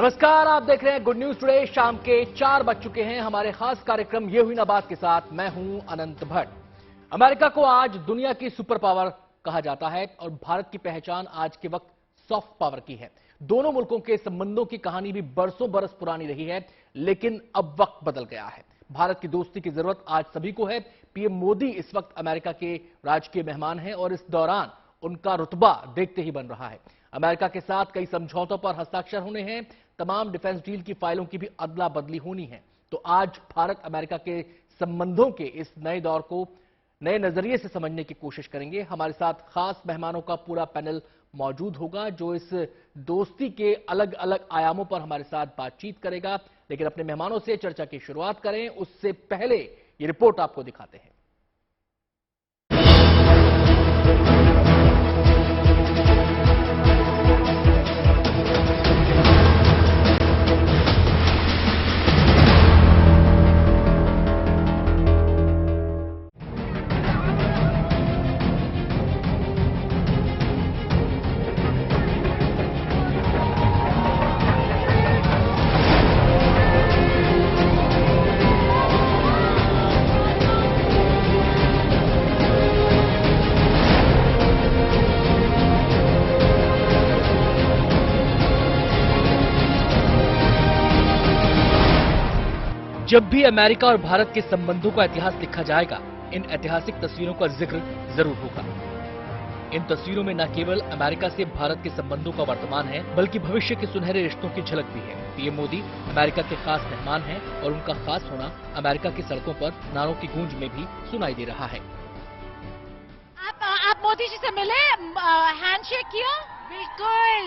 नमस्कार, आप देख रहे हैं गुड न्यूज टुडे। शाम के 4 बज चुके हैं। हमारे खास कार्यक्रम ये हुई ना बात के साथ मैं हूं अनंत भट्ट। अमेरिका को आज दुनिया की सुपर पावर कहा जाता है और भारत की पहचान आज के वक्त सॉफ्ट पावर की है। दोनों मुल्कों के संबंधों की कहानी भी बरसों बरस पुरानी रही है, लेकिन अब वक्त बदल गया है। भारत की दोस्ती की जरूरत आज सभी को है। पीएम मोदी इस वक्त अमेरिका के राजकीय मेहमान हैं और इस दौरान उनका रुतबा देखते ही बन रहा है। अमेरिका के साथ कई समझौतों पर हस्ताक्षर होने हैं। तमाम डिफेंस डील की फाइलों की भी अदला बदली होनी है। तो आज भारत अमेरिका के संबंधों के इस नए दौर को नए नजरिए से समझने की कोशिश करेंगे। हमारे साथ खास मेहमानों का पूरा पैनल मौजूद होगा जो इस दोस्ती के अलग अलग आयामों पर हमारे साथ बातचीत करेगा। लेकिन अपने मेहमानों से चर्चा की शुरुआत करें उससे पहले ये रिपोर्ट आपको दिखाते हैं। जब भी अमेरिका और भारत के संबंधों का इतिहास लिखा जाएगा, इन ऐतिहासिक तस्वीरों का जिक्र जरूर होगा। इन तस्वीरों में न केवल अमेरिका से भारत के संबंधों का वर्तमान है, बल्कि भविष्य के सुनहरे रिश्तों की झलक भी है। पीएम मोदी अमेरिका के खास मेहमान हैं और उनका खास होना अमेरिका की सड़कों पर नारों की गूंज में भी सुनाई दे रहा है। आप मोदी जी से मिले, हैंडशेक किया? बिल्कुल,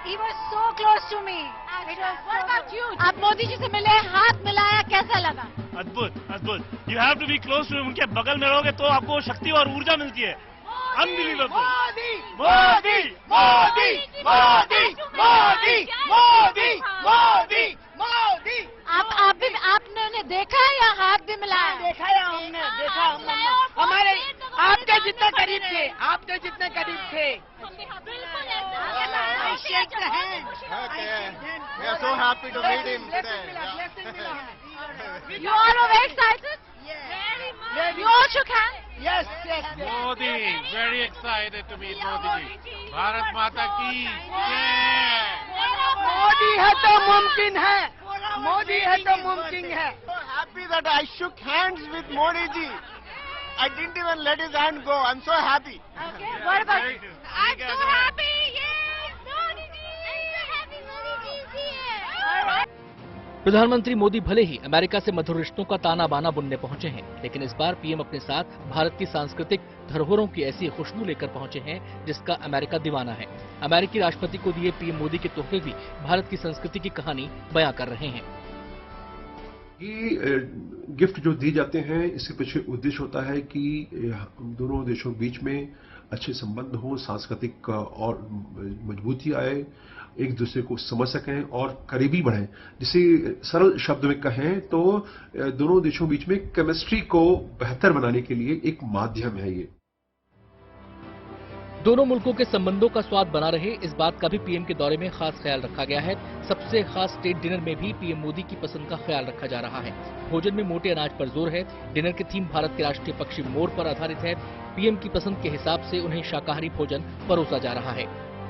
he was so close to me. What about you? आप मोदी जी से मिले, हाथ मिलाया, कैसा लगा? अद्भुत, अद्भुत। You have to be close to him. उनके बगल में रहोगे तो आपको शक्ति और ऊर्जा मिलती है। Unbelievable. मोदी, मोदी, मोदी, मोदी, मोदी, मोदी, मोदी, मोदी। आपने देखा है या हाथ भी मिलाया? देखा है हमने, देखा हमने। हमारे आपके जितने करीब थे, आपके जितने करीब थे। Shake the hand. Okay. We are so happy to meet him today. You all are very excited? Very much. You all shook hands? Yes, yes. Modi, very excited to meet Modi ji. Bharat माता की जय। मोदी है तो मुमकिन है, मोदी है तो मुमकिन है। So happy that I shook hands with Modi ji. I didn't even let his hand go. I'm so happy. Okay. What about you? I'm so happy. प्रधानमंत्री मोदी भले ही अमेरिका से मधुर रिश्तों का ताना बाना बुनने पहुंचे हैं, लेकिन इस बार पीएम अपने साथ भारत की सांस्कृतिक धरोहरों की ऐसी खुशबू लेकर पहुंचे हैं जिसका अमेरिका दीवाना है। अमेरिकी राष्ट्रपति को दिए पीएम मोदी के तोहफे भी भारत की संस्कृति की कहानी बयां कर रहे हैं। ये गिफ्ट जो दिए जाते हैं, इसके पीछे उद्देश्य होता है कि दोनों देशों के बीच में अच्छे संबंध हो, सांस्कृतिक और मजबूती आए, एक दूसरे को समझ सकें और करीबी बढ़ें। जिसे सरल शब्द में कहें तो दोनों देशों के बीच में केमिस्ट्री को बेहतर बनाने के लिए एक माध्यम है ये। दोनों मुल्कों के संबंधों का स्वाद बना रहे, इस बात का भी पीएम के दौरे में खास ख्याल रखा गया है। सबसे खास स्टेट डिनर में भी पीएम मोदी की पसंद का ख्याल रखा जा रहा है। भोजन में मोटे अनाज पर जोर है। डिनर की थीम भारत के राष्ट्रीय पक्षी मोर पर आधारित है। पीएम की पसंद के हिसाब से उन्हें शाकाहारी भोजन परोसा जा रहा है।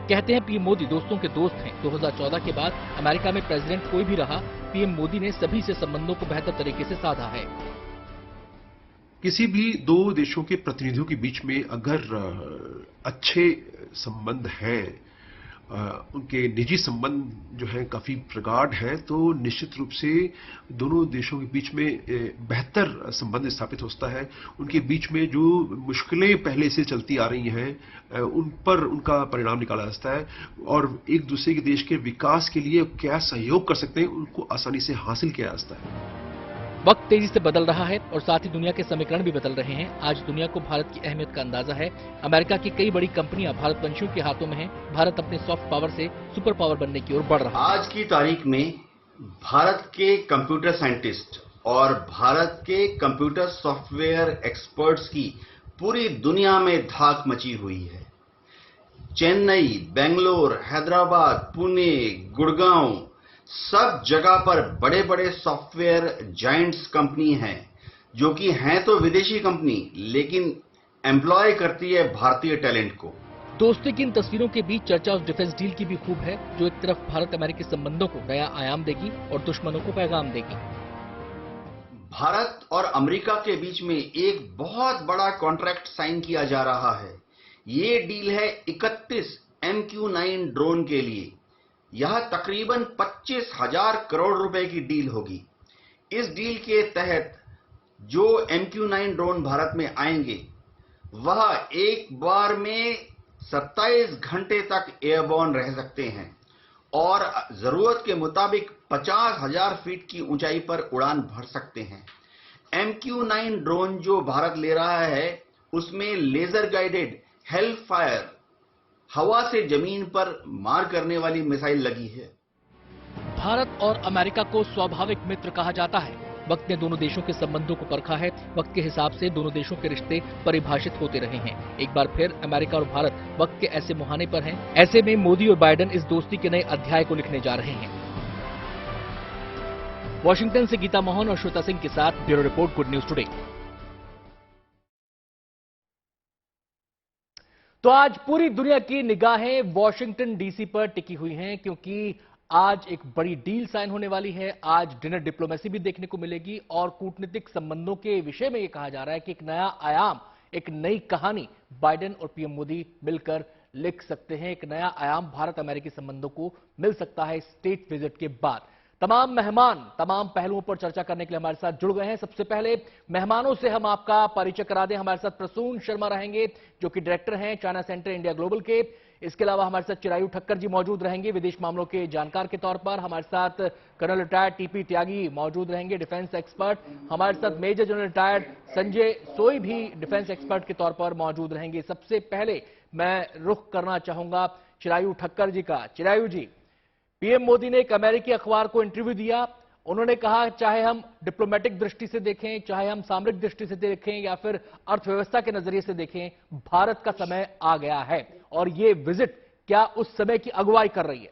कहते हैं पीएम मोदी दोस्तों के दोस्त हैं। 2014 के बाद अमेरिका में प्रेसिडेंट कोई भी रहा, पीएम मोदी ने सभी से संबंधों को बेहतर तरीके से साधा है। किसी भी दो देशों के प्रतिनिधियों के बीच में अगर अच्छे संबंध हैं, उनके निजी संबंध जो हैं काफी प्रगाढ़ हैं, तो निश्चित रूप से दोनों देशों के बीच में बेहतर संबंध स्थापित होता है। उनके बीच में जो मुश्किलें पहले से चलती आ रही हैं, उन पर उनका परिणाम निकाला जाता है और एक दूसरे के देश के विकास के लिए क्या सहयोग कर सकते हैं, उनको आसानी से हासिल किया जाता है। वक्त तेजी से बदल रहा है और साथ ही दुनिया के समीकरण भी बदल रहे हैं। आज दुनिया को भारत की अहमियत का अंदाजा है। अमेरिका की कई बड़ी कंपनियां भारतवंशियों के हाथों में हैं। भारत अपने सॉफ्ट पावर से सुपर पावर बनने की ओर बढ़ रहा है। आज की तारीख में भारत के कंप्यूटर साइंटिस्ट और भारत के कंप्यूटर सॉफ्टवेयर एक्सपर्ट्स की पूरी दुनिया में धाक मची हुई है। चेन्नई, बेंगलोर, हैदराबाद, पुणे, गुड़गांव सब जगह पर बड़े बड़े सॉफ्टवेयर जायंट्स कंपनी हैं, जो कि हैं तो विदेशी कंपनी, लेकिन एम्प्लॉय करती है भारतीय टैलेंट को। दोस्ती की इन तस्वीरों के बीच चर्चा उस डिफेंस डील की भी खूब है, जो एक तरफ भारत अमेरिकी संबंधों को नया आयाम देगी और दुश्मनों को पैगाम देगी। भारत और अमेरिका के बीच में एक बहुत बड़ा कॉन्ट्रैक्ट साइन किया जा रहा है। ये डील है 31 MQ-9 ड्रोन के लिए। यह तकरीबन 25,000 करोड़ रुपए की डील होगी। इस डील के तहत जो MQ-9 ड्रोन भारत में आएंगे, वह एक बार में 27 घंटे तक एयरबॉर्न रह सकते हैं और जरूरत के मुताबिक 50,000 फीट की ऊंचाई पर उड़ान भर सकते हैं। MQ-9 ड्रोन जो भारत ले रहा है, उसमें लेजर गाइडेड हेलफायर हवा से जमीन पर मार करने वाली मिसाइल लगी है। भारत और अमेरिका को स्वाभाविक मित्र कहा जाता है। वक्त ने दोनों देशों के संबंधों को परखा है। वक्त के हिसाब से दोनों देशों के रिश्ते परिभाषित होते रहे हैं। एक बार फिर अमेरिका और भारत वक्त के ऐसे मुहाने पर हैं। ऐसे में मोदी और बाइडेन इस दोस्ती के नए अध्याय को लिखने जा रहे हैं। वॉशिंगटन से गीता मोहन और श्वेता सिंह के साथ bureau report, good news today. तो आज पूरी दुनिया की निगाहें वॉशिंगटन डीसी पर टिकी हुई हैं, क्योंकि आज एक बड़ी डील साइन होने वाली है। आज डिनर डिप्लोमेसी भी देखने को मिलेगी और कूटनीतिक संबंधों के विषय में यह कहा जा रहा है कि एक नया आयाम, एक नई कहानी बाइडेन और पीएम मोदी मिलकर लिख सकते हैं। एक नया आयाम भारत अमेरिकी संबंधों को मिल सकता है स्टेट विजिट के बाद। तमाम मेहमान तमाम पहलुओं पर चर्चा करने के लिए हमारे साथ जुड़ गए हैं। सबसे पहले मेहमानों से हम आपका परिचय करा दें। हमारे साथ प्रसून शर्मा रहेंगे, जो कि डायरेक्टर हैं चाइना सेंटर इंडिया ग्लोबल के। इसके अलावा हमारे साथ चिरायु ठक्कर जी मौजूद रहेंगे, विदेश मामलों के जानकार के तौर पर। हमारे साथ कर्नल रिटायर्ड टीपी त्यागी मौजूद रहेंगे, डिफेंस एक्सपर्ट। हमारे साथ मेजर जनरल रिटायर्ड संजय सोई भी डिफेंस एक्सपर्ट के तौर पर मौजूद रहेंगे। सबसे पहले मैं रुख करना चाहूंगा चिरायु ठक्कर जी का। चिरायु जी, पीएम मोदी ने एक अमेरिकी अखबार को इंटरव्यू दिया। उन्होंने कहा, चाहे हम डिप्लोमेटिक दृष्टि से देखें, चाहे हम सामरिक दृष्टि से देखें या फिर अर्थव्यवस्था के नजरिए से देखें, भारत का समय आ गया है और ये विजिट क्या उस समय की अगुवाई कर रही है?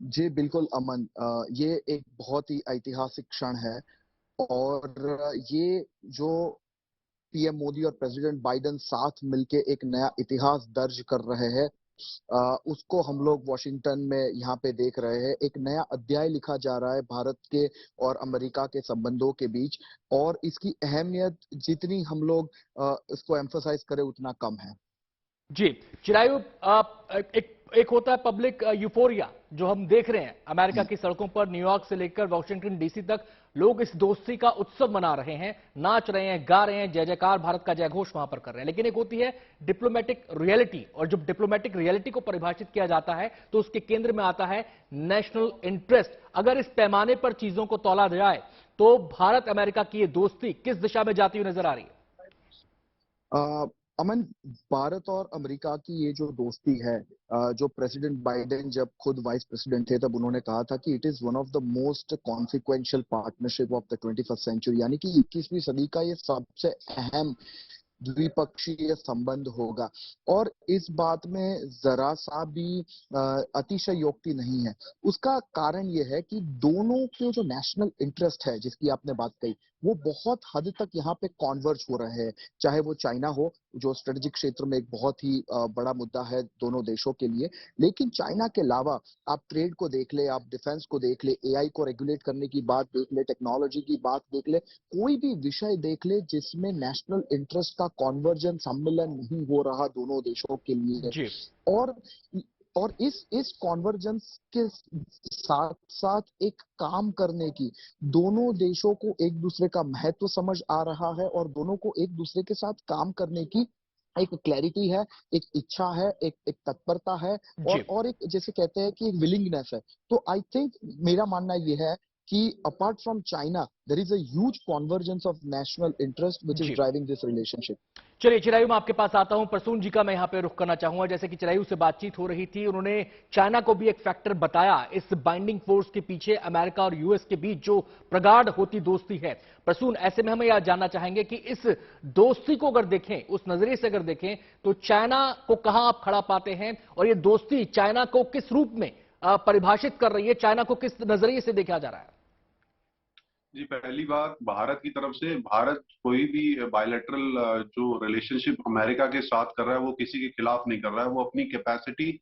जी बिल्कुल अमन, ये एक बहुत ही ऐतिहासिक क्षण है और ये जो पीएम मोदी और प्रेसिडेंट बाइडेन साथ मिलके एक नया इतिहास दर्ज कर रहे हैं, उसको हम लोग वॉशिंगटन में यहाँ पे देख रहे हैं। एक नया अध्याय लिखा जा रहा है भारत के और अमेरिका के संबंधों के बीच, और इसकी अहमियत जितनी हम लोग इसको एम्फसाइज करें उतना कम है। जी चिरायु, एक होता है पब्लिक यूफोरिया जो हम देख रहे हैं अमेरिका की सड़कों पर, न्यूयॉर्क से लेकर वॉशिंगटन डीसी तक लोग इस दोस्ती का उत्सव मना रहे हैं, नाच रहे हैं, गा रहे हैं, जय जयकार भारत का जय घोष वहां पर कर रहे हैं। लेकिन एक होती है डिप्लोमेटिक रियलिटी, और जब डिप्लोमेटिक रियलिटी को परिभाषित किया जाता है तो उसके केंद्र में आता है नेशनल इंटरेस्ट। अगर इस पैमाने पर चीजों को तौला जाए तो भारत अमेरिका की ये दोस्ती किस दिशा में जाती हुई नजर आ रही है? अमन, भारत और अमेरिका की ये जो दोस्ती है, जो प्रेसिडेंट बाइडेन जब खुद वाइस प्रेसिडेंट थे तब उन्होंने कहा था कि it is one of the most consequential partnership of the 21st century, यानी कि 21वीं सदी का ये सबसे अहम द्विपक्षीय संबंध होगा। और इस बात में जरा सा भी अतिशयोक्ति नहीं है। उसका कारण यह है कि दोनों के जो नेशनल इंटरेस्ट है जिसकी आपने बात कही, वो बहुत हद तक यहाँ पे कॉन्वर्ज हो रहे हैं। चाहे वो चाइना हो, जो स्ट्रेटेजिक क्षेत्र में एक बहुत ही बड़ा मुद्दा है दोनों देशों के लिए, लेकिन चाइना के अलावा आप ट्रेड को देख ले, आप डिफेंस को देख ले, एआई को रेगुलेट करने की बात देख ले, टेक्नोलॉजी की बात देख ले, कोई भी विषय देख ले जिसमें नेशनल इंटरेस्ट का कॉन्वर्जन सम्मिलन नहीं हो रहा दोनों देशों के लिए। और इस कॉन्वर्जेंस के साथ साथ एक काम करने की, दोनों देशों को एक दूसरे का महत्व समझ आ रहा है और दोनों को एक दूसरे के साथ काम करने की एक क्लैरिटी है, एक इच्छा है, एक तत्परता है, और एक जैसे कहते हैं कि एक विलिंगनेस है। तो आई थिंक मेरा मानना यह है कि apart from China there is a huge convergence of national interest which is driving this relationship. चलिए चिरायु, मैं आपके पास आता हूं। प्रसून जी का मैं यहां पे रुख करना चाहूंगा। जैसे कि चिरायु से बातचीत हो रही थी, उन्होंने चाइना को भी एक फैक्टर बताया इस बाइंडिंग फोर्स के पीछे। अमेरिका और यूएस के बीच जो प्रगाढ़ होती दोस्ती है, प्रसून, ऐसे में हमें यह जानना चाहेंगे कि इस दोस्ती को अगर देखें, उस नजरिए से अगर देखें, तो चाइना को कहां आप खड़ा पाते हैं और ये दोस्ती चाइना को किस रूप में परिभाषित कर रही है? चाइना को किस नजरिए से देखा जा रहा है? जी, पहली बात, भारत की तरफ से, भारत कोई भी बायलैटरल जो रिलेशनशिप अमेरिका के साथ कर रहा है वो किसी के खिलाफ नहीं कर रहा है, वो अपनी कैपेसिटी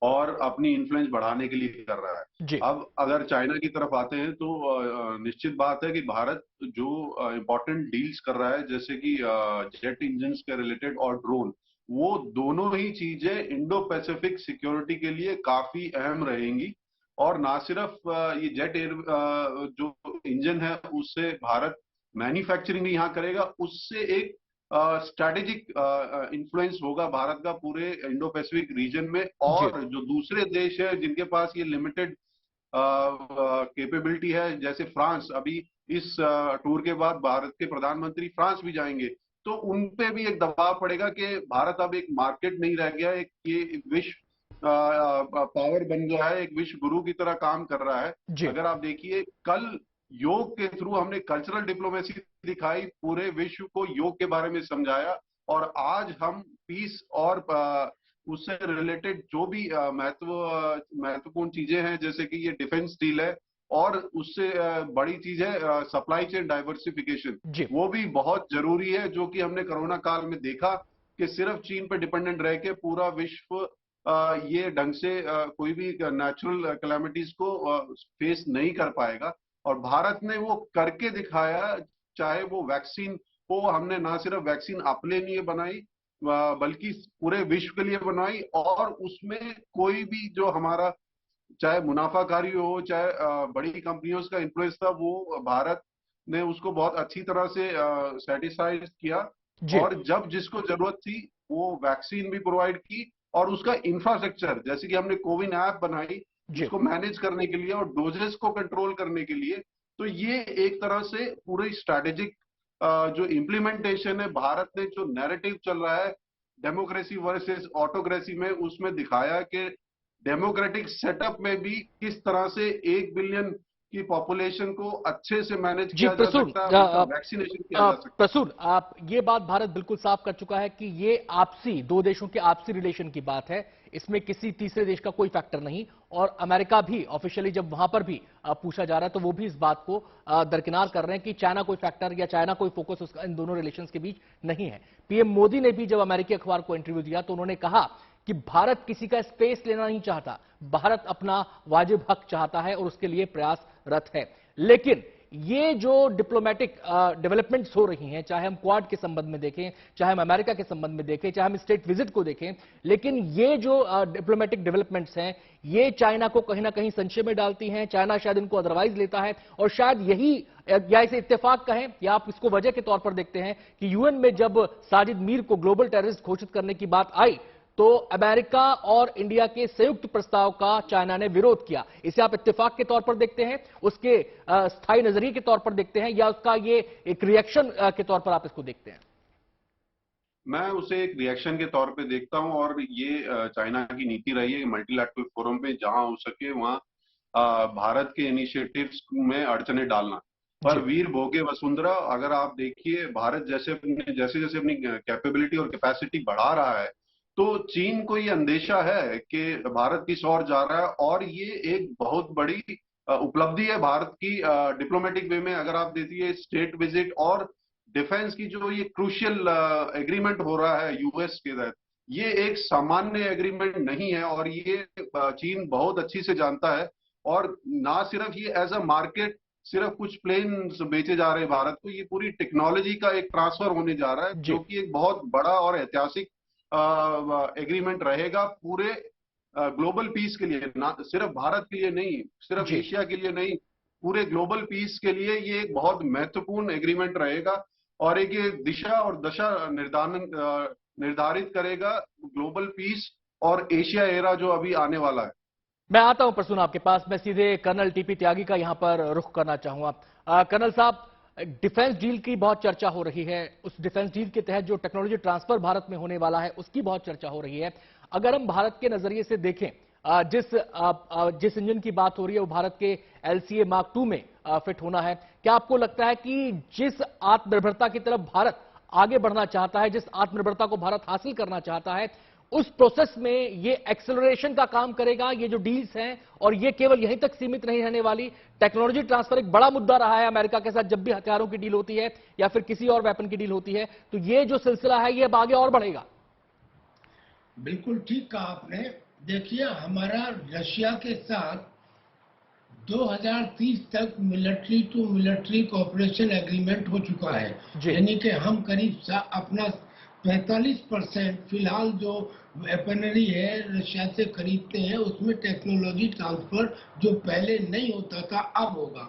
और अपनी इन्फ्लुएंस बढ़ाने के लिए कर रहा है। अब अगर चाइना की तरफ आते हैं तो निश्चित बात है कि भारत जो इम्पोर्टेंट डील्स कर रहा है, जैसे कि जेट इंजन के रिलेटेड और ड्रोन, वो दोनों ही चीजें इंडो पैसिफिक सिक्योरिटी के लिए काफी अहम रहेंगी। और ना सिर्फ ये जेट एयर जो इंजन है उससे भारत मैन्युफैक्चरिंग भी यहाँ करेगा, उससे एक स्ट्रैटेजिक इन्फ्लुएंस होगा भारत का पूरे इंडो पैसिफिक रीजन में। और जो दूसरे देश है जिनके पास ये लिमिटेड कैपेबिलिटी है, जैसे फ्रांस, अभी इस टूर के बाद भारत के प्रधानमंत्री फ्रांस भी जाएंगे, तो उन पे भी एक दबाव पड़ेगा कि भारत अब एक मार्केट नहीं रह गया, एक ये विश्व पावर बन गया है, एक विश्व गुरु की तरह काम कर रहा है। अगर आप देखिए, कल योग के थ्रू हमने कल्चरल डिप्लोमेसी दिखाई, पूरे विश्व को योग के बारे में समझाया, और आज हम पीस और उससे रिलेटेड जो भी महत्वपूर्ण चीजें हैं, जैसे कि ये डिफेंस डील है, और उससे बड़ी चीज है सप्लाई चेन डाइवर्सिफिकेशन, वो भी बहुत जरूरी है, जो कि हमने कोरोना काल में देखा कि सिर्फ चीन पे डिपेंडेंट रह के पूरा विश्व ये ढंग से कोई भी नेचुरल कैलामिटीज को फेस नहीं कर पाएगा। और भारत ने वो करके दिखाया, चाहे वो वैक्सीन हो, हमने ना सिर्फ वैक्सीन अपने लिए बनाई बल्कि पूरे विश्व के लिए बनाई, और उसमें कोई भी जो हमारा चाहे मुनाफाकारी हो, चाहे बड़ी कंपनियों का इन्फ्लुएंस था, वो भारत ने उसको बहुत अच्छी तरह से सेटिस्फाइड किया। और जब जिसको जरूरत थी वो वैक्सीन भी प्रोवाइड की, और उसका इंफ्रास्ट्रक्चर, जैसे कि हमने कोविन ऐप बनाई जिसको मैनेज करने के लिए और डोजेस को कंट्रोल करने के लिए, तो ये एक तरह से पूरी स्ट्रैटेजिक जो इम्प्लीमेंटेशन है, भारत ने जो नैरेटिव चल रहा है डेमोक्रेसी वर्सेस ऑटोक्रेसी में, उसमें दिखाया कि डेमोक्रेटिक सेटअप में भी किस तरह से 1 बिलियन की पॉपुलेशन को अच्छे से मैनेज किया जा सकता है, वैक्सीनेशन किया जा सकता है। प्रसून, आप ये बात भारत बिल्कुल साफ कर चुका है कि ये आपसी, दो देशों के आपसी रिलेशन की बात है, इसमें किसी तीसरे देश का कोई फैक्टर नहीं। और अमेरिका भी ऑफिशियली जब वहां पर भी पूछा जा रहा है तो वो भी इस बात को दरकिनार कर रहे हैं कि चाइना कोई फैक्टर या चाइना कोई फोकस उसका इन दोनों रिलेशंस के बीच नहीं है। पीएम मोदी ने भी जब अमेरिकी अखबार को इंटरव्यू दिया तो उन्होंने कहा कि भारत किसी का स्पेस लेना नहीं चाहता, भारत अपना वाजिब हक चाहता है और उसके लिए प्रयासरत है। लेकिन ये जो डिप्लोमेटिक डेवलपमेंट्स हो रही हैं, चाहे हम क्वाड के संबंध में देखें, चाहे हम अमेरिका के संबंध में देखें, चाहे हम स्टेट विजिट को देखें, लेकिन ये जो डिप्लोमेटिक डेवलपमेंट्स हैं, ये चाइना को कहीं ना कहीं संशय में डालती हैं। चाइना शायद इनको अदरवाइज लेता है, और शायद यही, या इसे इत्तेफाक कहें या आप इसको वजह के तौर पर देखते हैं कि यूएन में जब साजिद मीर को ग्लोबल टेररिस्ट घोषित करने की बात आई तो अमेरिका और इंडिया के संयुक्त प्रस्ताव का चाइना ने विरोध किया। इसे आप इत्तेफाक के तौर पर देखते हैं, उसके स्थायी नजरिए के तौर पर देखते हैं, या उसका ये एक रिएक्शन के तौर पर आप इसको देखते हैं? मैं उसे एक रिएक्शन के तौर पे देखता हूं, और ये चाइना की नीति रही है मल्टीलैटरल फोरम पे जहां हो सके वहां भारत के इनिशिएटिव्स में अड़चने डालना। पर वीर भोगे वसुंधरा, अगर आप देखिए भारत जैसे जैसे अपनी कैपेबिलिटी और कैपेसिटी बढ़ा रहा है, तो चीन को ये अंदेशा है कि भारत किस ओर जा रहा है, और ये एक बहुत बड़ी उपलब्धि है भारत की डिप्लोमेटिक वे में। अगर आप देखिए स्टेट विजिट और डिफेंस की जो ये क्रूशियल एग्रीमेंट हो रहा है यूएस के तहत, ये एक सामान्य एग्रीमेंट नहीं है, और ये चीन बहुत अच्छी से जानता है। और ना सिर्फ ये एज अ मार्केट सिर्फ कुछ प्लेन बेचे जा रहे हैं भारत को, ये पूरी टेक्नोलॉजी का एक ट्रांसफर होने जा रहा है, जो कि एक बहुत बड़ा और ऐतिहासिक एग्रीमेंट रहेगा पूरे ग्लोबल पीस के लिए, ना सिर्फ भारत के लिए नहीं, सिर्फ एशिया के लिए नहीं, पूरे ग्लोबल पीस के लिए ये एक बहुत महत्वपूर्ण एग्रीमेंट रहेगा, और एक ये दिशा और दशा निर्धारित करेगा ग्लोबल पीस और एशिया एरा जो अभी आने वाला है। मैं आता हूं प्रसून आपके पास, मैं सीधे कर्नल टीपी त्यागी का यहां पर रुख करना चाहूंगा। कर्नल साहब, डिफेंस डील की बहुत चर्चा हो रही है, उस डिफेंस डील के तहत जो टेक्नोलॉजी ट्रांसफर भारत में होने वाला है उसकी बहुत चर्चा हो रही है। अगर हम भारत के नजरिए से देखें, जिस इंजन की बात हो रही है वो भारत के LCA Mark II में फिट होना है, क्या आपको लगता है कि जिस आत्मनिर्भरता की तरफ भारत आगे बढ़ना चाहता है, जिस आत्मनिर्भरता को भारत हासिल करना चाहता है, उस प्रोसेस में ये एक्सेलरेशन का काम करेगा, ये जो डील्स हैं, और ये केवल यहीं तक सीमित नहीं रहने वाली। टेक्नोलॉजी ट्रांसफर एक बड़ा मुद्दा रहा है अमेरिका के साथ, जब भी हथियारों की डील होती है या फिर किसी और वेपन की डील होती है, तो ये जो सिलसिला है ये अब आगे और बढ़ेगा। बिल्कुल ठीक कहा आपने। देखिए, हमारा रशिया के साथ 2030 तक military to military cooperation agreement हो चुका है, यानी कि हम करीब अपना 45% फिलहाल जो वेपनरी है रशिया से खरीदते हैं, उसमें टेक्नोलॉजी ट्रांसफर जो पहले नहीं होता था अब होगा।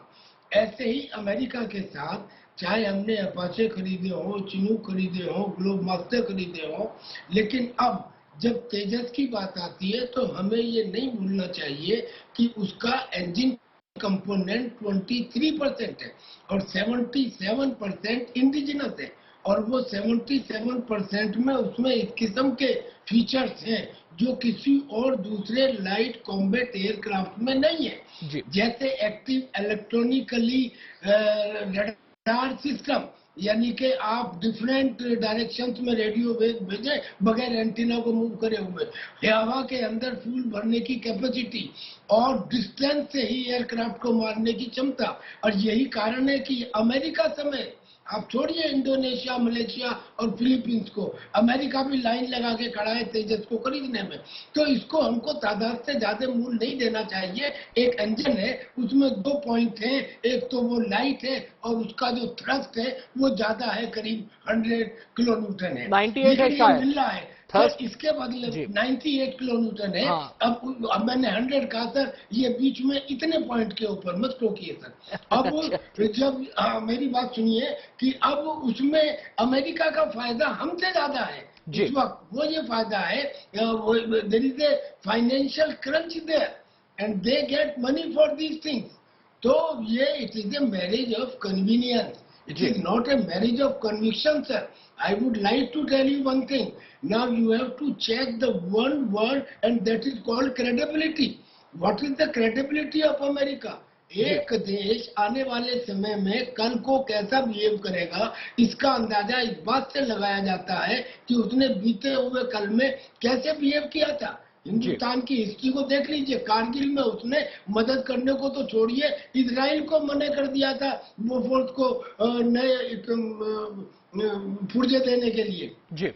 ऐसे ही अमेरिका के साथ, चाहे हमने अपाचे खरीदे हो, चिनूक खरीदे हो, ग्लोब मास्टर खरीदे हो, लेकिन अब जब तेजस की बात आती है तो हमें ये नहीं भूलना चाहिए कि उसका इंजन कंपोनेंट 23% है और 77% इंडिजिनस है, और वो 77% में उसमें इस किस्म के फीचर्स हैं जो किसी और दूसरे लाइट कॉम्बैट एयरक्राफ्ट में नहीं है। जैसे एक्टिव इलेक्ट्रॉनिकली रडार सिस्टम, यानी कि आप डिफरेंट डायरेक्शंस में रेडियो वेव भेजे बगैर एंटीना को मूव करे हुए, हवा के अंदर फ्यूल भरने की कैपेसिटी और डिस्टेंस से ही एयरक्राफ्ट को मारने की क्षमता। और यही कारण है कि अमेरिका समेत, आप छोड़िए इंडोनेशिया, मलेशिया और फिलीपींस को, अमेरिका भी लाइन लगा के खड़ा है तेजस को खरीदने में। तो इसको हमको तादाद से ज्यादा मूल्य नहीं देना चाहिए। एक इंजन है, उसमें 2 पॉइंट है, एक तो वो लाइट है और उसका जो थ्रस्ट है वो ज्यादा है, करीब 100 किलो न्यूटन है, 98 है शायद मिल रहा है। तो इसके बदले 98 किलो न्यूटन है। अब मैंने 100 कहा सर, ये बीच में इतने पॉइंट के ऊपर मत टोकिए सर। अब जब मेरी बात सुनिए कि अब उसमें अमेरिका का फायदा हमसे ज्यादा है इस वक्त। वो ये फायदा है, there is a financial crunch there and they get money for these things. तो ये it is a marriage of convenience, it is not a marriage of conviction, sir. I would like to tell you one thing. Now you have to check the one word, and that is called credibility. What is the credibility of America? एक देश आने वाले समय में कल को कैसा behave करेगा, इसका अंदाजा इस बात से लगाया जाता है कि उसने बीते हुए कल में कैसे बिहेव किया था। हिंदुस्तान की हिस्ट्री को देख लीजिए, कारगिल में उसने मदद करने को तो छोड़िए, इजराइल को मना कर दिया था बोफोर्स को नए पुर्जे देने के लिए। जी,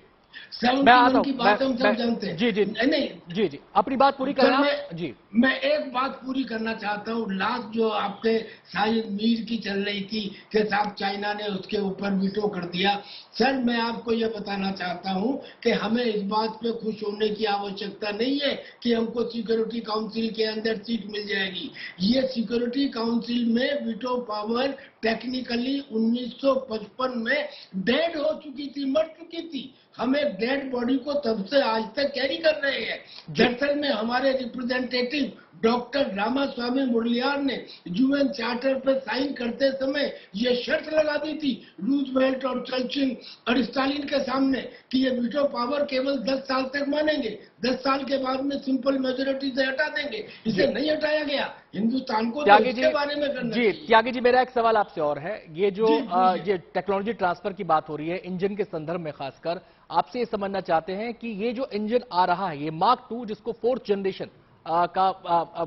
71 की बात हम सब जानते हैं। जी नहीं, जी अपनी बात पूरी करना। जी, मैं एक बात पूरी करना चाहता हूँ। लास्ट जो आपके शायद मीर की चल रही थी कि साहब चाइना ने उसके ऊपर वीटो कर दिया, सर मैं आपको यह बताना चाहता हूँ कि हमें इस बात पे खुश होने की आवश्यकता नहीं है कि हमको सिक्योरिटी काउंसिल के अंदर सीट मिल जाएगी। ये सिक्योरिटी काउंसिल में वीटो पावर टेक्निकली 1955 में डेड हो चुकी थी, मर चुकी थी। हमें डेड बॉडी को तब से आज तक कैरी कर रहे हैं। दरअसल में हमारे रिप्रेजेंटेटिव डॉक्टर रामास्वामी मुरलियार ने यूएन चार्टर पर साइन करते समय ये शर्त लगा दी थी रूजवेल्ट और चर्चिल और स्टालिन के सामने कि ये वीटो पावर केवल 10 साल तक मानेंगे, 10 साल के बाद में सिंपल मेजोरिटी से हटा देंगे। इसे नहीं हटाया गया। हिंदुस्तान को तो इसके बारे में करना चाहिए। त्यागी जी, मेरा एक सवाल आपसे और है। ये जो ये टेक्नोलॉजी ट्रांसफर की बात हो रही है इंजन के संदर्भ में, खासकर आपसे ये समझना चाहते हैं कि ये जो इंजन आ रहा है, ये मार्क 2 जिसको 4th जनरेशन का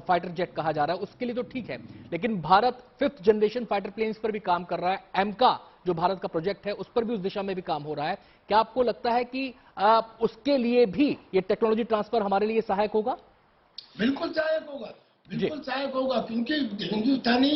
फाइटर जेट कहा जा रहा है, उसके लिए तो ठीक है, लेकिन Bharat 5th generation fighter planes पर भी काम कर रहा है। एमका जो भारत का प्रोजेक्ट है उस पर भी, उस दिशा में भी काम हो रहा है। क्या आपको लगता है कि उसके लिए भी ये टेक्नोलॉजी ट्रांसफर हमारे लिए सहायक होगा? बिल्कुल सहायक होगा, बिल्कुल सहायक होगा, क्योंकि हिंदुस्तानी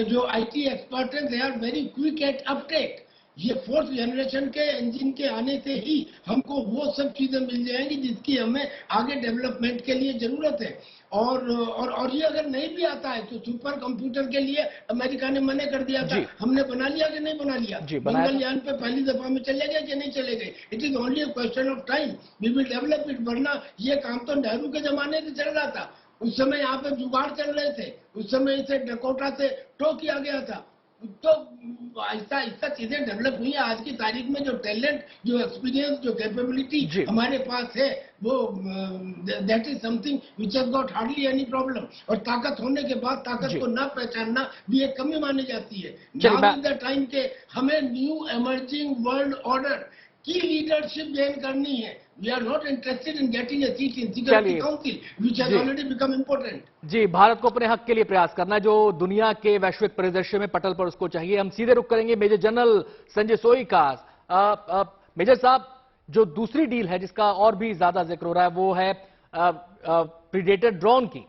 जो IT एक्सपर्ट हैं, they are very quick at update. ये 4th जनरेशन के इंजन के आने से ही हमको वो सब चीजें मिल जाएंगी जिसकी हमें आगे डेवलपमेंट के लिए जरूरत है। और ये अगर नहीं भी आता है तो सुपर कंप्यूटर के लिए अमेरिका ने मना कर दिया था, हमने बना लिया कि नहीं बना लिया? मंगलयान पे पहली दफा में चले गए कि नहीं चले गए? It is only a question of time, we will develop it. वरना ये काम तो नेहरू के जमाने से चल रहा था, उस समय यहाँ पे जुगाड़ चल रहे थे, उस समय इसे डकोटा से टो किया गया था। तो ऐसा चीजें डेवलप हुई है। आज की तारीख में जो टैलेंट, जो एक्सपीरियंस, जो कैपेबिलिटी हमारे पास है, वो that is something which has got hardly any problem. और ताकत होने के बाद ताकत को ना पहचानना भी एक कमी मानी जाती है। नाउ इज द टाइम के हमें न्यू एमर्जिंग वर्ल्ड ऑर्डर की लीडरशिप गेन करनी है। We are not interested in getting a seat in security council which has already become important. जी, भारत को अपने हक के लिए प्रयास करना जो दुनिया के वैश्विक परिदृश्य में पटल पर उसको चाहिए। हम सीधे रुख करेंगे मेजर जनरल संजय सोई का। मेजर साहब, जो दूसरी डील है जिसका और भी ज्यादा जिक्र हो रहा है वो है प्रीडेटर ड्रोन की।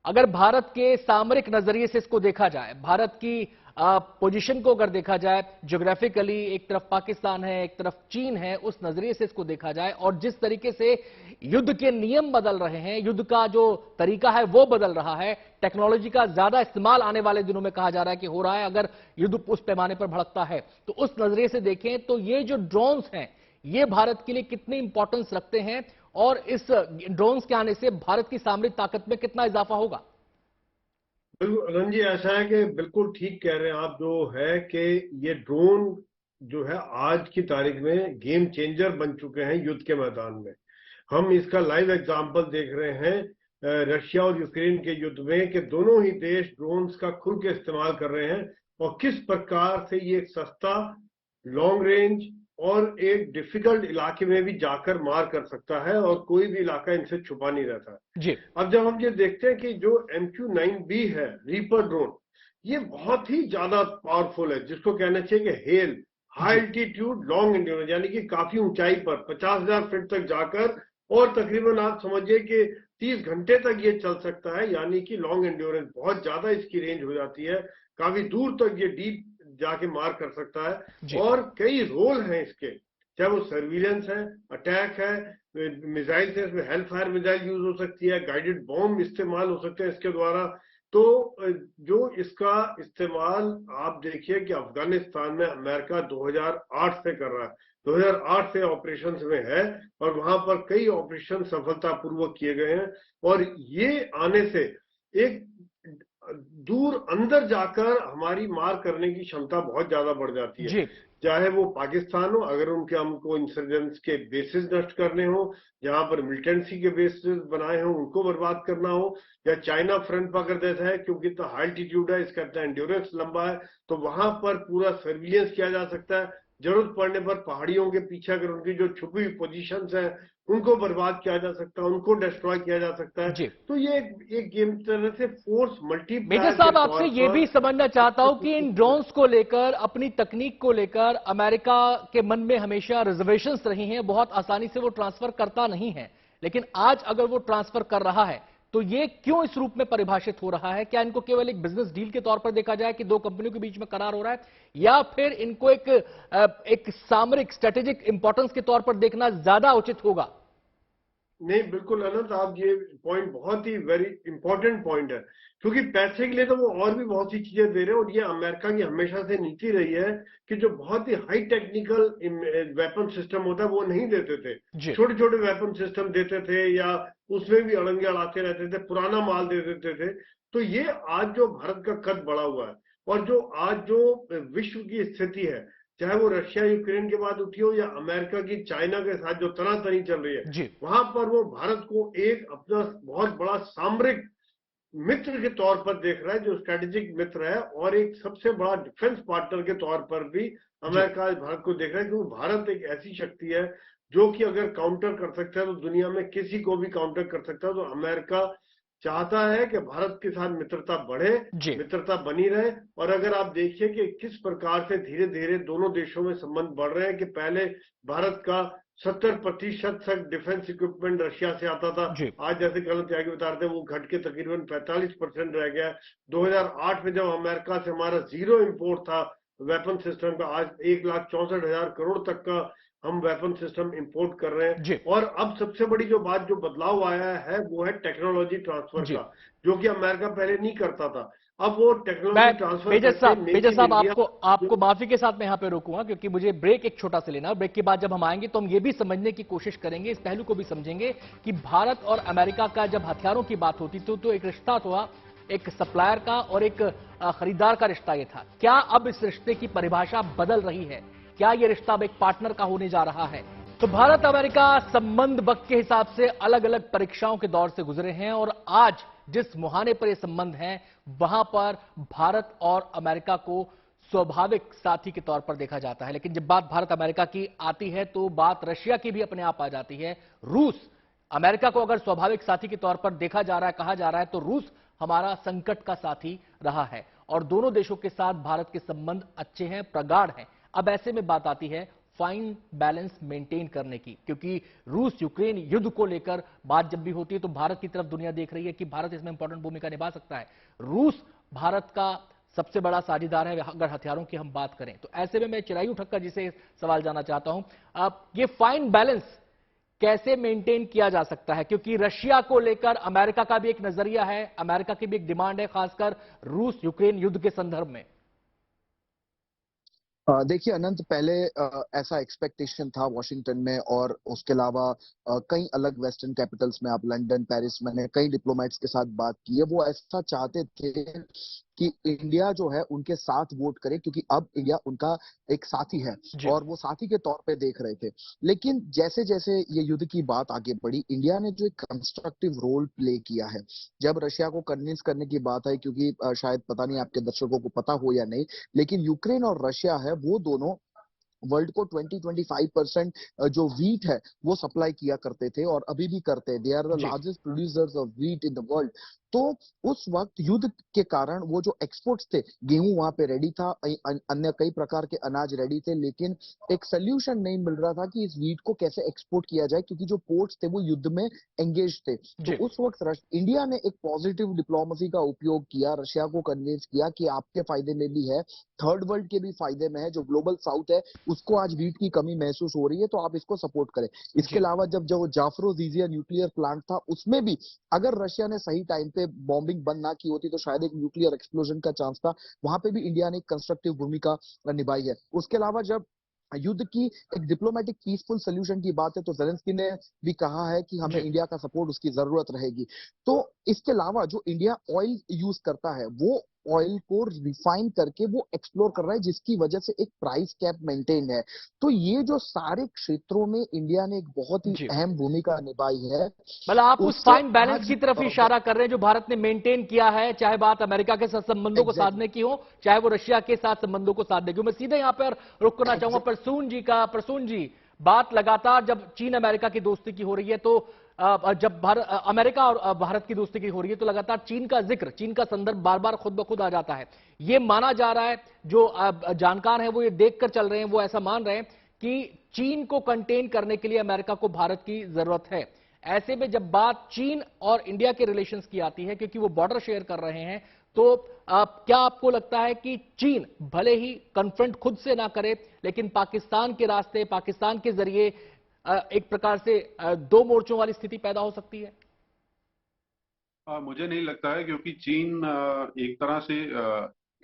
अगर भारत के सामरिक नजरिए से इसको देखा जाए, भारत की पोजीशन को अगर देखा जाए ज्योग्राफिकली, एक तरफ पाकिस्तान है एक तरफ चीन है, उस नजरिए से इसको देखा जाए और जिस तरीके से युद्ध के नियम बदल रहे हैं, युद्ध का जो तरीका है वो बदल रहा है, टेक्नोलॉजी का ज्यादा इस्तेमाल आने वाले दिनों में कहा जा रहा है कि हो रहा है, अगर युद्ध उस पैमाने पर भड़कता है तो उस नजरिए से देखें तो ये जो ड्रोन्स हैं ये भारत के लिए कितनी इंपॉर्टेंस रखते हैं और इस ड्रोन्स के आने से भारत की सामरिक ताकत में कितना इजाफा होगा? बिल्कुल अनंत जी, ऐसा है कि बिल्कुल ठीक कह रहे हैं आप, जो है कि ये ड्रोन जो है आज की तारीख में गेम चेंजर बन चुके हैं युद्ध के मैदान में। हम इसका लाइव एग्जांपल देख रहे हैं रशिया और यूक्रेन के युद्ध में कि दोनों ही देश ड्रोन्स का खुल के इस्तेमाल कर रहे हैं और किस प्रकार से ये एक सस्ता, लॉन्ग रेंज और एक डिफिकल्ट इलाके में भी जाकर मार कर सकता है और कोई भी इलाका इनसे छुपा नहीं रहता जी। अब जब हम ये देखते हैं कि जो MQ-9B है रीपर ड्रोन, ये बहुत ही ज्यादा पावरफुल है, जिसको कहना चाहिए कि hello, high altitude long endurance, यानी कि काफी ऊंचाई पर 50,000 फीट तक जाकर और तकरीबन आप समझिए कि 30 घंटे तक ये चल सकता है, यानी कि लॉन्ग एंड्योरेंस बहुत ज्यादा इसकी रेंज हो जाती है, काफी दूर तक ये डीप जाके मार कर सकता है और कई रोल हैं इसके, चाहे वो सर्विलेंस है, अटैक है, मिसाइल से इसमें हेल्थ फायर मिसाइल यूज हो सकती है, गाइडेड बॉम्ब इस्तेमाल हो सकते हैं इसके द्वारा। तो जो इसका इस्तेमाल आप देखिए कि अफगानिस्तान में अमेरिका 2008 से कर रहा है, 2008 से ऑपरेशंस में है और वहां पर कई ऑपरेशन सफलतापूर्वक किए गए हैं और ये आने से एक दूर अंदर जाकर हमारी मार करने की क्षमता बहुत ज्यादा बढ़ जाती है। चाहे वो पाकिस्तान हो, अगर उनके हमको इंसर्जेंस के बेसिस नष्ट करने हो, जहां पर मिलिटेंसी के बेसिस बनाए हो उनको बर्बाद करना हो, या चाइना फ्रंट पकड़ देता है क्योंकि इतना हाई एल्टीट्यूड है, इसका इतना एंड्योरेंस लंबा है, तो वहां पर पूरा सर्विलेंस किया जा सकता है। जरूरत पड़ने पर पहाड़ियों के पीछे अगर उनकी जो छुपी हुई पोजीशंस हैं उनको बर्बाद किया जा सकता है, उनको डिस्ट्रॉय किया जा सकता है। तो ये एक गेम तरह से फोर्स मल्टीप्लायर। मेजर साहब, आपसे ये भी समझना चाहता हूं कि इन ड्रोन्स को लेकर, अपनी तकनीक को लेकर अमेरिका के मन में हमेशा रिजर्वेशंस रही हैं, बहुत आसानी से वो ट्रांसफर करता नहीं है, लेकिन आज अगर वो ट्रांसफर कर रहा है तो ये क्यों इस रूप में परिभाषित हो रहा है? क्या इनको केवल एक बिजनेस डील के तौर पर देखा जाए कि दो कंपनियों के बीच में करार हो रहा है, या फिर इनको एक सामरिक स्ट्रेटेजिक इंपॉर्टेंस के तौर पर देखना ज्यादा उचित होगा? नहीं, बिल्कुल अनंत, आप ये पॉइंट बहुत ही वेरी इंपॉर्टेंट पॉइंट है, क्योंकि पैसे के लिए तो वो और भी बहुत सी चीजें दे रहे हैं और ये अमेरिका की हमेशा से नीति रही है कि जो बहुत ही हाई टेक्निकल वेपन सिस्टम होता है वो नहीं देते थे, छोटे छोटे वेपन सिस्टम देते थे या उसमें भी अड़ंगे अड़ाते रहते थे, पुराना माल दे देते थे। तो ये आज जो भारत का कद बढ़ा हुआ है और जो आज जो विश्व की स्थिति है, चाहे वो रशिया यूक्रेन के बाद उठी हो या अमेरिका की चाइना के साथ जो तनातनी चल रही है, वहां पर वो भारत को एक अपना बहुत बड़ा सामरिक मित्र के तौर पर देख रहा है, जो स्ट्रेटेजिक मित्र है, और एक सबसे बड़ा डिफेंस पार्टनर के तौर पर भी अमेरिका भारत को देख रहा है, क्योंकि भारत एक ऐसी शक्ति है जो कि अगर काउंटर कर सकता है तो दुनिया में किसी को भी काउंटर कर सकता है। तो अमेरिका चाहता है कि भारत के साथ मित्रता बढ़े, मित्रता बनी रहे। और अगर आप देखिए कि किस प्रकार से धीरे धीरे दोनों देशों में संबंध बढ़ रहे हैं, कि पहले भारत का 70% तक डिफेंस इक्विपमेंट रशिया से आता था, आज जैसे कल त्यागी बता रहे थे वो घट के तकरीबन 45% रह गया। 2008 में जब अमेरिका से हमारा जीरो इंपोर्ट था वेपन सिस्टम का, आज 1,64,000 करोड़ तक का हम वेपन सिस्टम इंपोर्ट कर रहे हैं। और अब सबसे बड़ी जो बात, जो बदलाव आया है वो है टेक्नोलॉजी ट्रांसफर का, जो कि अमेरिका पहले नहीं करता था। अब वो टेक्नोलॉजी ट्रांसफर। मेजर साहब, आपको माफी के साथ मैं यहाँ पे रोकूंगा क्योंकि मुझे ब्रेक एक छोटा सा लेना है। ब्रेक के बाद जब हम आएंगे तो हम ये भी समझने की कोशिश करेंगे, इस पहलू को भी समझेंगे कि भारत और अमेरिका का जब हथियारों की बात होती तो एक रिश्ता था, एक सप्लायर का और एक खरीदार का रिश्ता ये था। क्या अब इस रिश्ते की परिभाषा बदल रही है? क्या यह रिश्ता अब एक पार्टनर का होने जा रहा है? तो भारत अमेरिका संबंध वक्त के हिसाब से अलग अलग परीक्षाओं के दौर से गुजरे हैं और आज जिस मुहाने पर यह संबंध है वहां पर भारत और अमेरिका को स्वाभाविक साथी के तौर पर देखा जाता है, लेकिन जब बात भारत अमेरिका की आती है तो बात रशिया की भी अपने आप आ जाती है। रूस, अमेरिका को अगर स्वाभाविक साथी के तौर पर देखा जा रहा है, कहा जा रहा है, तो रूस हमारा संकट का साथी रहा है और दोनों देशों के साथ भारत के संबंध अच्छे हैं, प्रगाढ़ हैं। अब ऐसे में बात आती है फाइन बैलेंस मेंटेन करने की, क्योंकि रूस यूक्रेन युद्ध को लेकर बात जब भी होती है तो भारत की तरफ दुनिया देख रही है कि भारत इसमें इंपॉर्टेंट भूमिका निभा सकता है। रूस भारत का सबसे बड़ा साझेदार है अगर हथियारों की हम बात करें। तो ऐसे में मैं चिरायु ठक्कर जी से सवाल जानना चाहता हूं, अब ये फाइन बैलेंस कैसे मेंटेन किया जा सकता है, क्योंकि रशिया को लेकर अमेरिका का भी एक नजरिया है, अमेरिका की भी एक डिमांड है, खासकर रूस यूक्रेन युद्ध के संदर्भ में। देखिए अनंत, पहले ऐसा एक्सपेक्टेशन था वॉशिंगटन में और उसके अलावा कई अलग वेस्टर्न कैपिटल्स में, आप लंदन, पेरिस, मैंने कई डिप्लोमेट्स के साथ बात की है, वो ऐसा चाहते थे कि इंडिया जो है उनके साथ वोट करे, क्योंकि अब इंडिया उनका एक साथी है और वो साथी के तौर पे देख रहे थे। लेकिन जैसे जैसे ये युद्ध की बात आगे बढ़ी, इंडिया ने जो एक कंस्ट्रक्टिव रोल प्ले किया है, जब रशिया को कन्विंस करने की बात आई, क्योंकि शायद पता नहीं आपके दर्शकों को पता हो या नहीं, लेकिन यूक्रेन और रशिया है वो दोनों वर्ल्ड को 20-25% जो वीट है वो सप्लाई किया करते थे और अभी भी करते हैं। They are the largest producers of wheat in the world. तो उस वक्त युद्ध के कारण वो जो एक्सपोर्ट्स थे, गेहूं वहां पे रेडी था, अन्य कई प्रकार के अनाज रेडी थे, लेकिन एक सोल्यूशन नहीं मिल रहा था कि इस वीट को कैसे एक्सपोर्ट किया जाए, क्योंकि जो पोर्ट्स थे वो युद्ध में एंगेज थे। तो उस वक्त इंडिया ने एक पॉजिटिव डिप्लोमेसी का उपयोग किया, रशिया को कन्विंस किया कि आपके फायदे में भी है, थर्ड वर्ल्ड के भी फायदे में है, जो ग्लोबल साउथ है उसको आज वीट की कमी महसूस हो रही है, तो आप इसको सपोर्ट करें। इसके अलावा जब जो जाफरोजिजिया न्यूक्लियर प्लांट था, उसमें भी अगर रशिया ने सही टाइम पे बॉम्बिंग बंद ना की होती तो शायद एक न्यूक्लियर एक्सप्लोजन का चांस था, वहां पे भी इंडिया ने एक कंस्ट्रक्टिव भूमिका निभाई है। उसके अलावा जब युद्ध की एक डिप्लोमेटिक पीसफुल सोल्यूशन की बात है तो जेलेंस्की ने भी कहा है कि हमें इंडिया का सपोर्ट, उसकी जरूरत रहेगी। तो इसके अलावा जो इंडिया ऑयल यूज करता है वो ऑयल को रिफाइन करके वो एक्सप्लोर कर रहा है, जिसकी वजह से एक प्राइस कैप मेंटेन है। तो ये जो सारे क्षेत्रों में इंडिया ने एक बहुत ही अहम भूमिका निभाई है। मतलब आप उस फाइन बैलेंस की तरफ इशारा कर रहे हैं जो भारत ने मेंटेन किया है, चाहे बात अमेरिका के साथ संबंधों को साधने की हो, चाहे वो रशिया के साथ संबंधों को साधने की हो। मैं सीधे यहां पर रुक करना चाहूंगा प्रसून जी, बात लगातार जब चीन अमेरिका की दोस्ती की हो रही है, तो जब अमेरिका और भारत की दोस्ती की हो रही है तो लगातार चीन का जिक्र, चीन का संदर्भ बार बार खुद ब खुद आ जाता है। ये माना जा रहा है, जो जानकार हैं वो ये देखकर चल रहे हैं, वो ऐसा मान रहे हैं कि चीन को कंटेन करने के लिए अमेरिका को भारत की जरूरत है। ऐसे में जब बात चीन और इंडिया के रिलेशंस की आती है, क्योंकि वो बॉर्डर शेयर कर रहे हैं, तो क्या आपको लगता है कि चीन भले ही कन्फ्रंट खुद से ना करे, लेकिन पाकिस्तान के रास्ते, पाकिस्तान के जरिए एक प्रकार से दो मोर्चों वाली स्थिति पैदा हो सकती है? मुझे नहीं लगता है, क्योंकि चीन एक तरह से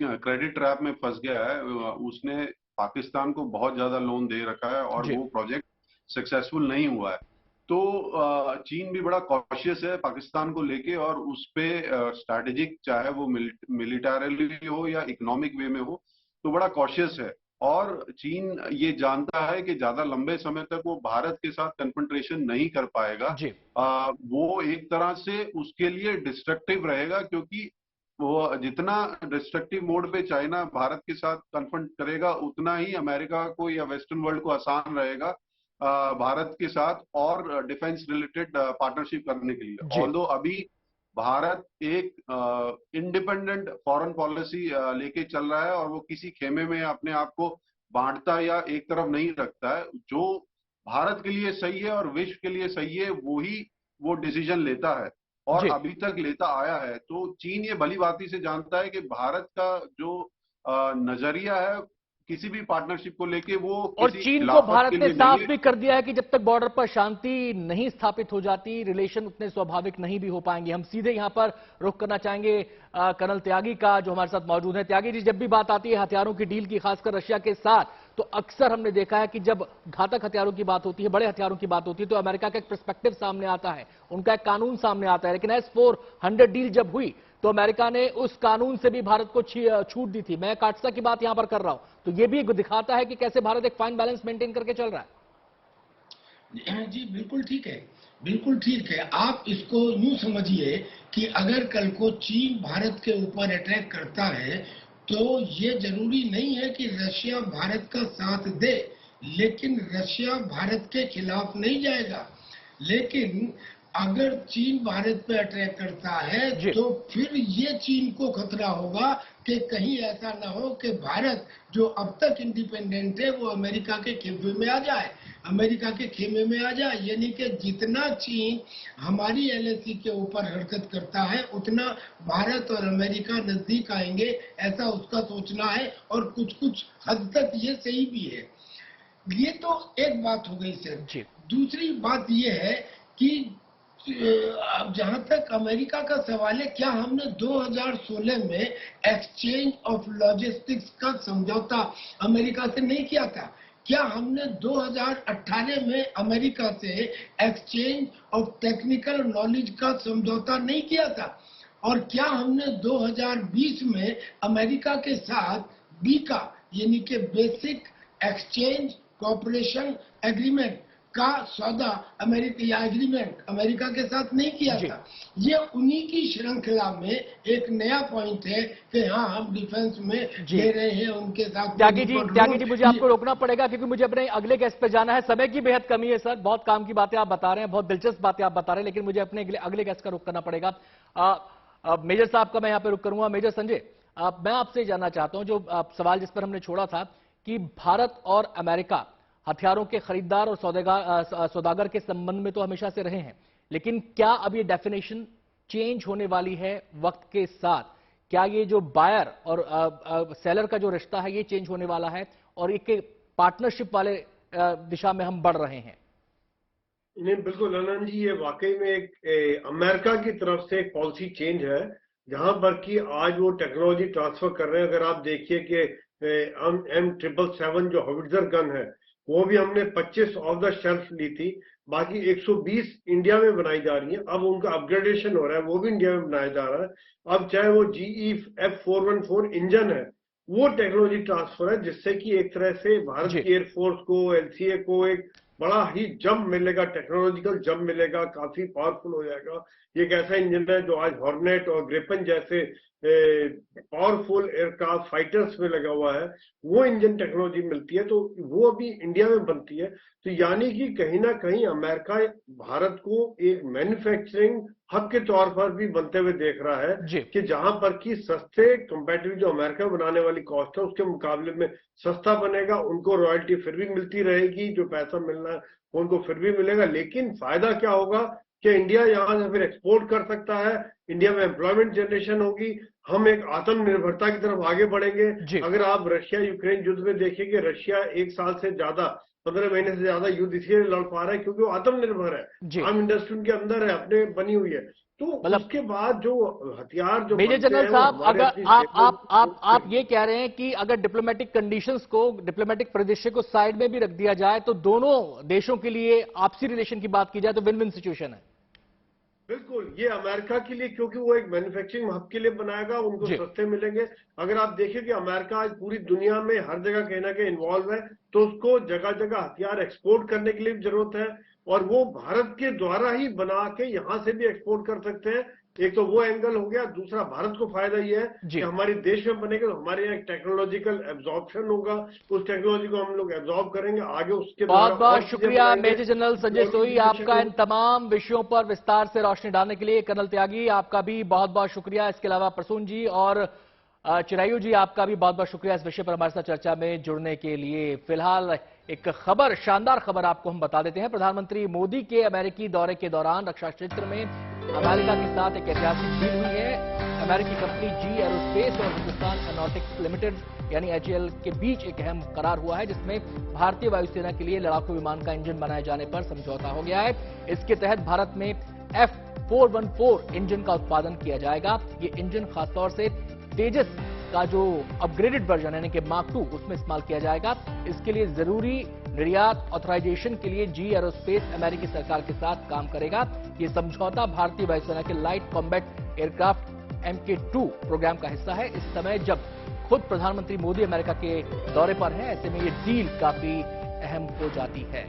क्रेडिट ट्रैप में फंस गया है। उसने पाकिस्तान को बहुत ज्यादा लोन दे रखा है और वो प्रोजेक्ट सक्सेसफुल नहीं हुआ है। तो चीन भी बड़ा कॉशियस है पाकिस्तान को लेके, और उस पे स्ट्रैटेजिक, चाहे वो मिलिटरली हो या इकोनॉमिक वे में हो, तो बड़ा कॉशियस है। और चीन ये जानता है कि ज्यादा लंबे समय तक वो भारत के साथ कन्फ्रंटेशन नहीं कर पाएगा। वो एक तरह से उसके लिए डिस्ट्रक्टिव रहेगा, क्योंकि वो जितना डिस्ट्रक्टिव मोड पे चाइना भारत के साथ कन्फ्रंट करेगा, उतना ही अमेरिका को या वेस्टर्न वर्ल्ड को आसान रहेगा भारत के साथ और डिफेंस रिलेटेड पार्टनरशिप करने के लिए। ऑल्दो अभी भारत एक इंडिपेंडेंट फॉरेन पॉलिसी लेके चल रहा है और वो किसी खेमे में अपने आप को बांटता या एक तरफ नहीं रखता है। जो भारत के लिए सही है और विश्व के लिए सही है, वो डिसीजन लेता है और अभी तक लेता आया है। तो चीन ये भली भांति से जानता है कि भारत का जो नजरिया है किसी भी पार्टनरशिप को लेके, वो और चीन को भारत ने साफ भी कर दिया है कि जब तक बॉर्डर पर शांति नहीं स्थापित हो जाती, रिलेशन उतने स्वाभाविक नहीं भी हो पाएंगे। हम सीधे यहां पर रुख करना चाहेंगे कर्नल त्यागी का, जो हमारे साथ मौजूद है। त्यागी जी, जब भी बात आती है हथियारों की डील की, खासकर रशिया के साथ, तो अक्सर हमने देखा है कि जब घातक हथियारों की बात होती है, बड़े हथियारों की बात होती है, तो अमेरिका का एक पर्सपेक्टिव सामने आता है, उनका एक कानून सामने आता है। लेकिन S-400 डील जब हुई तो अमेरिका ने उस कानून से भी भारत को छूट दी थी। मैं काटसा की बात यहां पर कर रहा हूं, तो यह भी दिखाता है कि कैसे भारत एक फाइन बैलेंस मेंटेन करके चल रहा है। जी बिल्कुल ठीक है, बिल्कुल ठीक है। आप इसको यूं समझिए कि अगर कल को चीन भारत के ऊपर अटैक करता है तो ये जरूरी नहीं है कि रशिया भारत का साथ दे, लेकिन रशिया भारत के खिलाफ नहीं जाएगा। लेकिन अगर चीन भारत पे अटैक करता है तो फिर ये चीन को खतरा होगा कि कहीं ऐसा ना हो कि भारत जो अब तक इंडिपेंडेंट है वो अमेरिका के खेमे में आ जाए, अमेरिका के खेमे में आ जाए। यानी कि जितना चीन हमारी एलएसी के ऊपर हरकत करता है उतना भारत और अमेरिका नजदीक आएंगे, ऐसा उसका सोचना है। और कुछ कुछ हद तक ये सही भी है। ये तो एक बात हो गई सर। दूसरी बात ये है कि अब जहां तक अमेरिका का सवाल है, क्या हमने 2016 में एक्सचेंज ऑफ लॉजिस्टिक्स का समझौता अमेरिका से नहीं किया था? क्या हमने 2018 में अमेरिका से एक्सचेंज ऑफ टेक्निकल नॉलेज का समझौता नहीं किया था? और क्या हमने 2020 में अमेरिका के साथ बीका यानी कि बेसिक एक्सचेंज कोऑपरेशन एग्रीमेंट का सौदा अमेरिका के साथ नहीं किया था? ये उन्हीं की श्रृंखला में एक नया पॉइंट है कि हाँ हम डिफेंस में दे रहे हैं उनके साथ। त्यागी जी मुझे आपको रोकना पड़ेगा क्योंकि मुझे अपने अगले गेस्ट पे जाना है। समय की बेहद कमी है सर, बहुत काम की बातें आप बता रहे हैं, बहुत दिलचस्प बातें आप बता रहे हैं, लेकिन मुझे अपने अगले गेस्ट का रुख करना पड़ेगा। मेजर साहब का मैं यहाँ पे रुख करूंगा। मेजर संजय, मैं आपसे जानना चाहता हूं जो सवाल जिस पर हमने छोड़ा था कि भारत और अमेरिका हथियारों के खरीदार और सौदागर के संबंध में तो हमेशा से रहे हैं, लेकिन क्या अब ये डेफिनेशन चेंज होने वाली है वक्त के साथ? क्या ये जो बायर और सेलर का जो रिश्ता है ये चेंज होने वाला है और एक पार्टनरशिप वाले दिशा में हम बढ़ रहे हैं? नहीं, बिल्कुल आनंद जी, ये वाकई में एक अमेरिका की तरफ से एक पॉलिसी चेंज है, जहां पर कि आज वो टेक्नोलॉजी ट्रांसफर कर रहे हैं। अगर आप देखिए कि M777 जो हॉविट्जर गन है वो भी हमने 25 ऑफ द शेल्फ ली थी, बाकी 120 इंडिया में बनाई जा रही है। अब उनका अपग्रेडेशन हो रहा है, वो भी इंडिया में बनाया जा रहा है। अब चाहे वो GE F414 इंजन है, वो टेक्नोलॉजी ट्रांसफर है, जिससे कि एक तरह से भारत की एयरफोर्स को, LCA को एक बड़ा ही जंप मिलेगा, टेक्नोलॉजिकल जंप मिलेगा, काफी पावरफुल हो जाएगा। ये एक ऐसा इंजन है जो आज हॉर्नेट और ग्रिफन जैसे पावरफुल एयरक्राफ्ट फाइटर्स में लगा हुआ है, वो इंजन टेक्नोलॉजी मिलती है, तो वो अभी इंडिया में बनती है। तो यानी कि कहीं ना कहीं अमेरिका भारत को एक मैन्युफैक्चरिंग हब के तौर पर भी बनते हुए देख रहा है कि जहां पर कि सस्ते कंपैरेटिव जो अमेरिका बनाने वाली कॉस्ट है उसके मुकाबले में सस्ता बनेगा, उनको रॉयल्टी फिर भी मिलती रहेगी, जो पैसा मिलना है उनको फिर भी मिलेगा। लेकिन फायदा क्या होगा कि इंडिया यहां से फिर एक्सपोर्ट कर सकता है, इंडिया में एम्प्लॉयमेंट जनरेशन होगी, हम एक आत्मनिर्भरता की तरफ आगे बढ़ेंगे। अगर आप रशिया यूक्रेन युद्ध में देखिए कि रशिया 1 साल से ज्यादा 15 महीने से ज्यादा युद्ध इसलिए लड़ पा रहा है क्योंकि वो आत्मनिर्भर है, आर्म इंडस्ट्री उनके अंदर है, अपने बनी हुई है। तो उसके बाद जो हथियार जो मेजर जनरल साहब, अगर आप ये कह रहे हैं कि अगर डिप्लोमेटिक कंडीशंस को, डिप्लोमेटिक परिदृश्य को साइड में भी रख दिया जाए तो दोनों देशों के लिए आपसी रिलेशन की बात की जाए तो विन विन सिचुएशन है। बिल्कुल, ये अमेरिका के लिए, क्योंकि वो एक मैन्युफैक्चरिंग हब के लिए बनाएगा, उनको सस्ते मिलेंगे। अगर आप देखिए कि अमेरिका आज पूरी दुनिया में हर जगह कहीं ना कहीं इन्वॉल्व है, तो उसको जगह जगह हथियार एक्सपोर्ट करने के लिए भी जरूरत है, और वो भारत के द्वारा ही बना के यहां से भी एक्सपोर्ट कर सकते हैं। एक तो वो एंगल हो गया, दूसरा भारत को फायदा ये है कि हमारे देश में बनेगा तो हमारे यहाँ टेक्नोलॉजिकल एब्जॉर्प्शन होगा, उस टेक्नोलॉजी को हम लोग एब्जॉर्ब करेंगे आगे। उसके बहुत बहुत शुक्रिया मेजर जनरल संजय सोई, आपका इन तमाम विषयों पर विस्तार से रोशनी डालने के लिए। कर्नल त्यागी, आपका भी बहुत बहुत शुक्रिया। इसके अलावा प्रसून जी और चिरायु जी, आपका भी बहुत बहुत शुक्रिया इस विषय पर हमारे साथ चर्चा में जुड़ने के लिए। फिलहाल एक खबर, शानदार खबर आपको हम बता देते हैं। प्रधानमंत्री मोदी के अमेरिकी दौरे के दौरान रक्षा क्षेत्र में अमेरिका के साथ एक ऐतिहासिक डील हुई है। अमेरिकी कंपनी GE एरोस्पेस और हिंदुस्तान एरोनॉटिक्स लिमिटेड यानी HAL के बीच एक अहम करार हुआ है, जिसमें भारतीय वायुसेना के लिए लड़ाकू विमान का इंजन बनाए जाने पर समझौता हो गया है। इसके तहत भारत में F414 इंजन का उत्पादन किया जाएगा। ये इंजन खासतौर से तेजस का जो अपग्रेडेड वर्जन यानी कि Mark II उसमें इस्तेमाल किया जाएगा। इसके लिए जरूरी निर्यात ऑथराइजेशन के लिए GE एरोस्पेस अमेरिकी सरकार के साथ काम करेगा। ये समझौता भारतीय वायुसेना के light combat aircraft MK2 programme का हिस्सा है। इस समय जब खुद प्रधानमंत्री मोदी अमेरिका के दौरे पर हैं, ऐसे में ये डील काफी अहम हो जाती है।